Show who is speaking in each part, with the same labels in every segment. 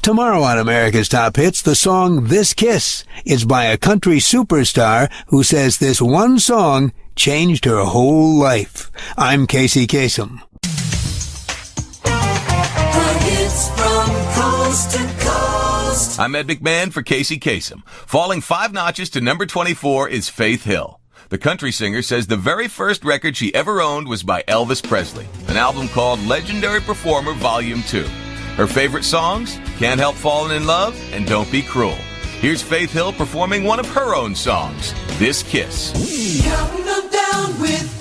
Speaker 1: Tomorrow on America's Top Hits, the song This Kiss is by a country superstar who says this one song changed her whole life. I'm Kasem.
Speaker 2: Hits from coast to coast.
Speaker 3: I'm Ed McMann for Kasem. Falling 5 notches to number 24 is Faith Hill. The country singer says the very first record she ever owned was by Elvis Presley, an album called Legendary Performer Volume 2. Her favorite songs, Can't Help Falling in Love and Don't Be Cruel. Here's Faith Hill performing one of her own songs, This Kiss.
Speaker 2: Counting them down with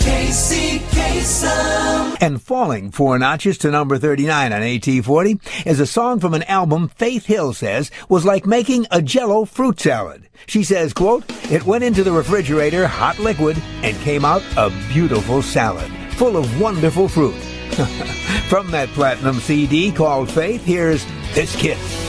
Speaker 2: Kasem.
Speaker 1: And falling 4 notches to number 39 on AT40 is a song from an album Faith Hill says was like making a Jell-O fruit salad. She says, quote, "It went into the refrigerator, hot liquid, and came out a beautiful salad, full of wonderful fruit." From that platinum CD called Faith, here's This Kiss.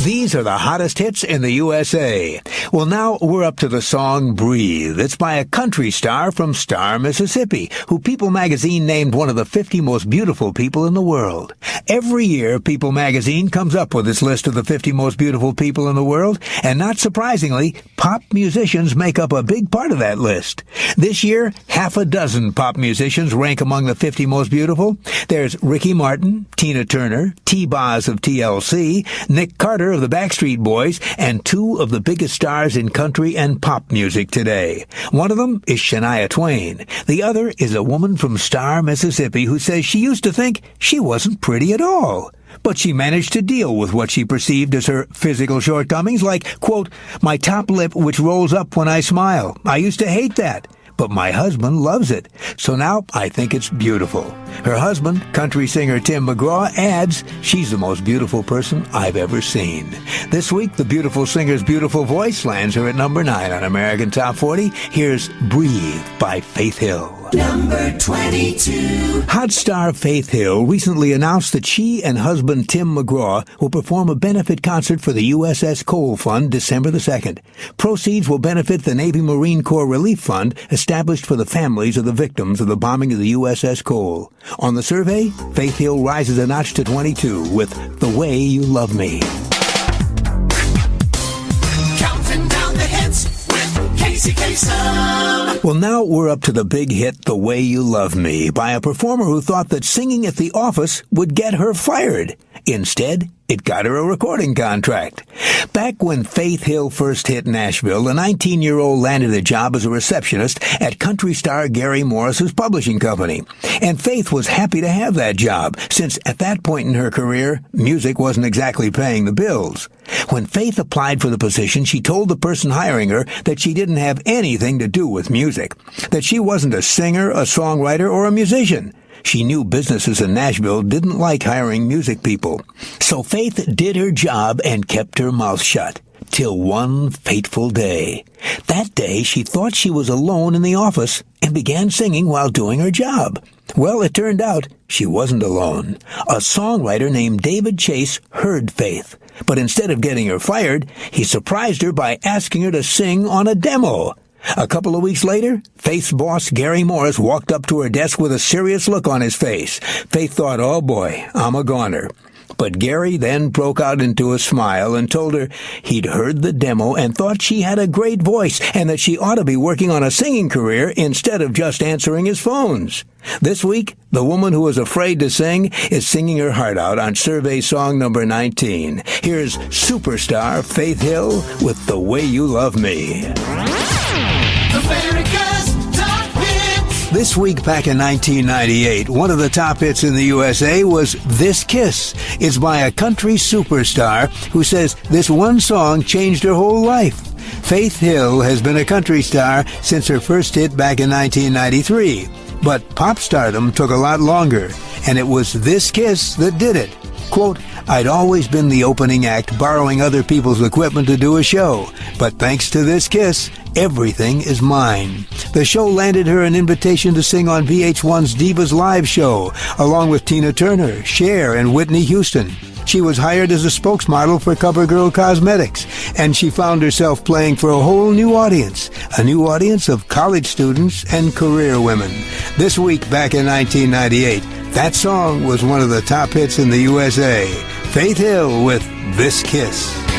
Speaker 1: These are the hottest hits in the USA. Well, now we're up to the song Breathe. It's by a country star from Star, Mississippi, who People magazine named one of the 50 most beautiful people in the world. Every year, People magazine comes up with its list of the 50 most beautiful people in the world, and not surprisingly, pop musicians make up a big part of that list. This year, 6 pop musicians rank among the 50 most beautiful. There's Ricky Martin, Tina Turner, T-Boz of TLC, Nick Carter of the Backstreet Boys, and 2 of the biggest stars in country and pop music today. One of them is Shania Twain. The other is a woman from Star, Mississippi, who says she used to think she wasn't pretty at all. But she managed to deal with what she perceived as her physical shortcomings, like, quote, "My top lip which rolls up when I smile. I used to hate that, but my husband loves it. So now I think it's beautiful." Her husband, country singer Tim McGraw, adds, "She's the most beautiful person I've ever seen." This week, the beautiful singer's beautiful voice lands her at number 9 on American Top 40. Here's Breathe by Faith Hill.
Speaker 2: Number 22.
Speaker 1: Hot star Faith Hill recently announced that she and husband Tim McGraw will perform a benefit concert for the USS Cole Fund December the 2nd. Proceeds will benefit the Navy Marine Corps Relief Fund established for the families of the victims of the bombing of the USS Cole. On the survey, Faith Hill rises a notch to 22 with The Way You Love Me.
Speaker 2: Counting down the hits with Kasem.
Speaker 1: Well, now we're up to the big hit, The Way You Love Me, by a performer who thought that singing at the office would get her fired. Instead, it got her a recording contract. Back when Faith Hill first hit Nashville, the 19-year-old landed a job as a receptionist at country star Gary Morris's publishing company. And Faith was happy to have that job, since at that point in her career, music wasn't exactly paying the bills. When Faith applied for the position, she told the person hiring her that she didn't have anything to do with music, that she wasn't a singer, a songwriter, or a musician. She knew businesses in Nashville didn't like hiring music people. So Faith did her job and kept her mouth shut. Till one fateful day. That day, she thought she was alone in the office and began singing while doing her job. Well, it turned out she wasn't alone. A songwriter named David Chase heard Faith. But instead of getting her fired, he surprised her by asking her to sing on a demo. A couple of weeks later, Faith's boss, Gary Morris, walked up to her desk with a serious look on his face. Faith thought, "Oh boy, I'm a goner." But Gary then broke out into a smile and told her he'd heard the demo and thought she had a great voice and that she ought to be working on a singing career instead of just answering his phones. This week, the woman who was afraid to sing is singing her heart out on survey song number 19. Here's superstar Faith Hill with The Way You Love Me.
Speaker 2: America's Top Hits.
Speaker 1: This week back in 1998, one of the top hits in the USA was This Kiss. It's by a country superstar who says this one song changed her whole life. Faith Hill has been a country star since her first hit back in 1993. But pop stardom took a lot longer, and it was This Kiss that did it. Quote, "I'd always been the opening act, borrowing other people's equipment to do a show. But thanks to This Kiss, everything is mine." The show landed her an invitation to sing on VH1's Divas Live show, along with Tina Turner, Cher, and Whitney Houston. She was hired as a spokesmodel for CoverGirl Cosmetics, and she found herself playing for a whole new audience, a new audience of college students and career women. This week, back in 1998, that song was one of the top hits in the USA. Faith Hill with This Kiss.